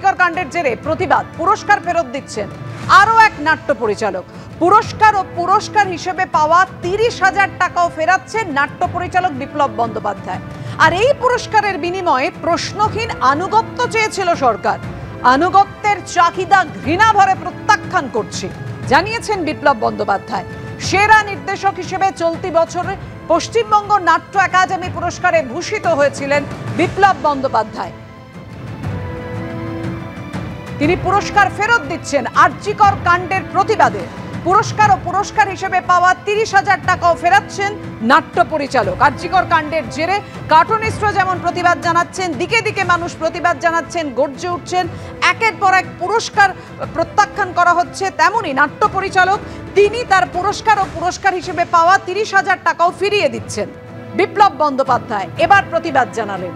আরজিকর কাণ্ডের জেরে প্রতিবাদ, পুরস্কার ফেরত দিচ্ছেন আরও এক নাট্য পরিচালক। পুরস্কার হিসেবে পাওয়া 30,000 টাকাও ফেরাচ্ছেন নাট্য পরিচালক বিপ্লব বন্দ্যোপাধ্যায়। আর এই পুরস্কারের বিনিময়ে প্রশ্নহীন আনুগত্য চেয়েছিল সরকার। আনুগত্যের চাহিদা ঘৃণা ভরে প্রত্যাখ্যান করছি জানিয়েছেন বিপ্লব বন্দ্যোপাধ্যায়। সেরা নির্দেশক হিসেবে চলতি বছরে পশ্চিমবঙ্গ নাট্য একাডেমি পুরস্কারে ভূষিত হয়েছিলেন বিপ্লব বন্দ্যোপাধ্যায়। তিনি পুরস্কার ফেরত দিচ্ছেন আরজিকর কাণ্ডের প্রতিবাদে। পুরস্কার হিসেবে পাওয়া 30,000 টাকাও ফেরাচ্ছেন নাট্য পরিচালক। আরজিকর কাণ্ডের জেরে কার্টুনিস্টরা যেমন প্রতিবাদ জানাচ্ছেন, দিকে দিকে মানুষ প্রতিবাদ জানাচ্ছেন, গর্জে উঠছেন, একের পর এক পুরস্কার প্রত্যাখ্যান করা হচ্ছে, তেমনি নাট্য পরিচালক তিনি তার পুরস্কার হিসেবে পাওয়া 30,000 টাকাও ফিরিয়ে দিচ্ছেন। বিপ্লব বন্দ্যোপাধ্যায় এবার প্রতিবাদ জানালেন।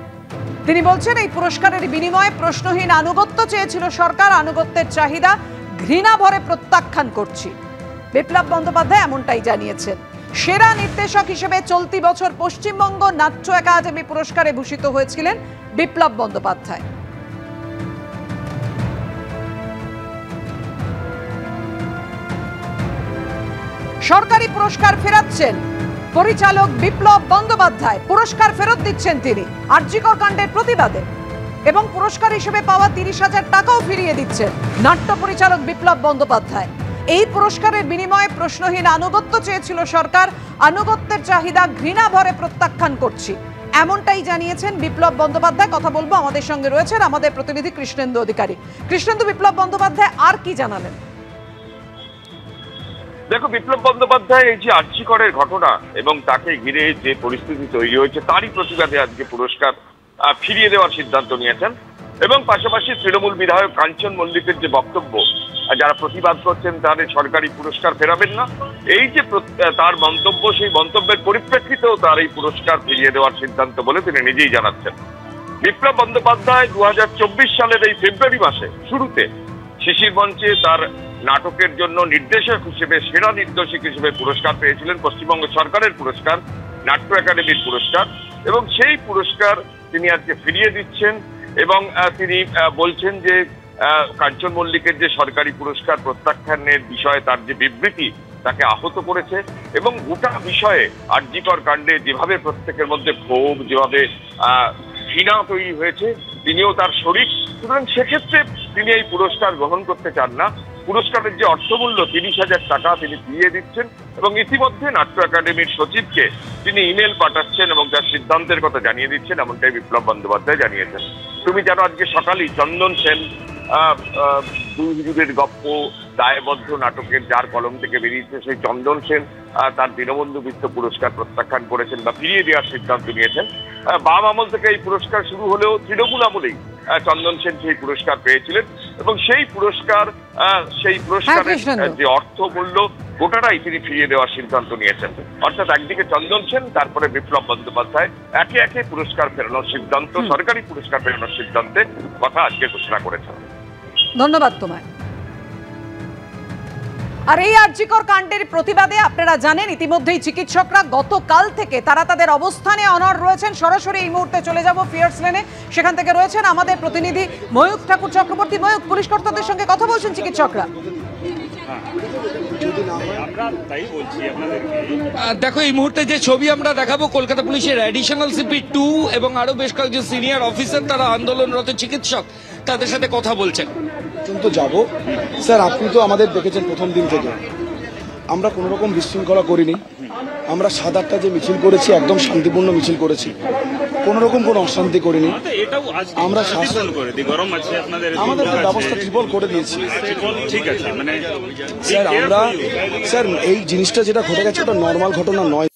তিনি বলছেন, এই পুরস্কারের বিনিময়ে প্রশ্নহীন আনুগত্য চেয়েছিল সরকার, আনুগত্যের চাহিদা ঘৃণা ভরে প্রত্যাখ্যান করছি। বিপ্লব বন্দ্যোপাধ্যায় এমনটাই জানিয়েছেন। সেরা নির্দেশক হিসেবে চলতি বছর পশ্চিমবঙ্গ নাট্য একাডেমি পুরস্কারে ভূষিত হয়েছিলেন বিপ্লব বন্দ্যোপাধ্যায়। সরকারি পুরস্কার ফেরাচ্ছেন পরিচালক বিপ্লব বন্দ্যোপাধ্যায়। পুরস্কার ফেরত দিচ্ছেন তিনি আরজিকর কাণ্ডের প্রতিবাদে এবং পুরস্কার হিসেবে পাওয়া 30,000 টাকাও ফিরিয়ে দিচ্ছেন নাট্য পরিচালক বিপ্লব বন্দ্যোপাধ্যায়। এই পুরস্কারের বিনিময়ে প্রশ্নহীন আনুগত্য চেয়েছিল সরকার, আনুগত্যের চাহিদা ঘৃণা ভরে প্রত্যাখ্যান করছি এমনটাই জানিয়েছেন বিপ্লব বন্দ্যোপাধ্যায়। কথা বলবো, আমাদের সঙ্গে রয়েছেন আমাদের প্রতিনিধি কৃষ্ণেন্দু অধিকারী। কৃষ্ণেন্দু, বিপ্লব বন্দ্যোপাধ্যায় আর কি জানালেন? দেখো, বিপ্লব বন্দ্যোপাধ্যায় এই যে আরজিকরের ঘটনা এবং তাকে ঘিরে যে পরিস্থিতি তৈরি হয়েছে তারই প্রতিবাদে আজকে পুরস্কার ফিরিয়ে দেওয়ার সিদ্ধান্ত নিয়েছেন এবং পাশাপাশি তৃণমূল বিধায়ক কাঞ্চন মল্লিকের যে বক্তব্য, যারা প্রতিবাদ করছেন তাদের সরকারি পুরস্কার ফেরাবেন না, এই যে তার মন্তব্য, সেই মন্তব্যের পরিপ্রেক্ষিতেও তার এই পুরস্কার ফিরিয়ে দেওয়ার সিদ্ধান্ত বলে তিনি নিজেই জানাচ্ছেন। বিপ্লব বন্দ্যোপাধ্যায় 2024 সালের এই ফেব্রুয়ারি মাসে শুরুতে শিশির মঞ্চে তার নাটকের জন্য নির্দেশক হিসেবে, সেরা নির্দেশক হিসেবে পুরস্কার পেয়েছিলেন, পশ্চিমবঙ্গ সরকারের পুরস্কার, নাট্য একাডেমির পুরস্কার, এবং সেই পুরস্কার তিনি আজকে ফিরিয়ে দিচ্ছেন এবং তিনি বলছেন যে কাঞ্চন মল্লিকের যে সরকারি পুরস্কার প্রত্যাখ্যানের বিষয়ে তার যে বিবৃতি তাকে আহত করেছে এবং গোটা বিষয়ে আরজিকর কাণ্ডে যেভাবে প্রত্যেকের মধ্যে ক্ষোভ, যেভাবে ঘৃণা তৈরি হয়েছে, তিনিও তার শরিক। সুতরাং সেক্ষেত্রে তিনি এই পুরস্কার গ্রহণ করতে চান না। পুরস্কারের যে অর্থমূল্য 30,000 টাকা তিনি ফিরিয়ে দিচ্ছেন এবং ইতিমধ্যে নাট্য একাডেমির সচিবকে তিনি ইমেল পাঠাচ্ছেন এবং তার সিদ্ধান্তের কথা জানিয়ে দিচ্ছেন, এমনটাই বিপ্লব বন্দ্যোপাধ্যায় জানিয়েছেন। তুমি জানো, আজকে সকালেই চন্দন সেন দুই হিজুরের গপ্প দায়বদ্ধ নাটকের যার কলম থেকে বেরিয়েছে সেই চন্দন সেন তার দীনবন্ধু মিত্র পুরস্কার প্রত্যাখ্যান করেছেন বা ফিরিয়ে দেওয়ার সিদ্ধান্ত নিয়েছেন। বাম আমল থেকে এই পুরস্কার শুরু হলেও তৃণমূল আমলেই চন্দন সেন সেই পুরস্কার পেয়েছিলেন এবং সেই পুরস্কারের যে অর্থ মূল্য গোটাটাই তিনি ফিরিয়ে দেওয়ার সিদ্ধান্ত নিয়েছেন। অর্থাৎ একদিকে চন্দন সেন, তারপরে বিপ্লব বন্দ্যোপাধ্যায় একে একে পুরস্কার ফেরানোর সিদ্ধান্ত, সরকারি পুরস্কার ফেরানোর সিদ্ধান্তের কথা আজকে ঘোষণা করেছেন। ধন্যবাদ তোমায়। আর এই আরজিকর কাণ্ডের প্রতিবাদে আপনারা জানেন ইতিমধ্যেই চিকিৎসকরা গতকাল থেকে তারা তাদের অবস্থানে অনড় রয়েছেন। সরাসরি এই মুহূর্তে চলে যাব ফিয়ার্স লেনে, সেখান থেকে রয়েছেন আমাদের প্রতিনিধি ময়ূক ঠাকুর চক্রবর্তী। ময়ূক, পুলিশ কর্তাদের সঙ্গে কথা বলছেন চিকিৎসকরা। দেখো, এই মুহূর্তে যে ছবি আমরা দেখাবো, কলকাতা পুলিশের অ্যাডিশনাল সিপি 2 এবং আরো বেশ কয়েকজন সিনিয়র অফিসার, তারা আন্দোলনরত চিকিৎসক, তাদের সাথে কথা বলছেন। তো যাবো স্যার, আপনি তো আমাদের দেখেছেন প্রথম দিন থেকে, আমরা কোনো রকম বিশৃঙ্খলা করিনি। আমরা 7-8টা যে মিছিল করেছি একদম শান্তিপূর্ণ মিছিল করেছি, কোনো রকম কোনো অশান্তি করিনি। আমরা আমাদের ব্যবস্থা ট্রিপল করে দিয়েছি। স্যার এই জিনিসটা যেটা ঘটে গেছে ওটা নর্মাল ঘটনা নয়।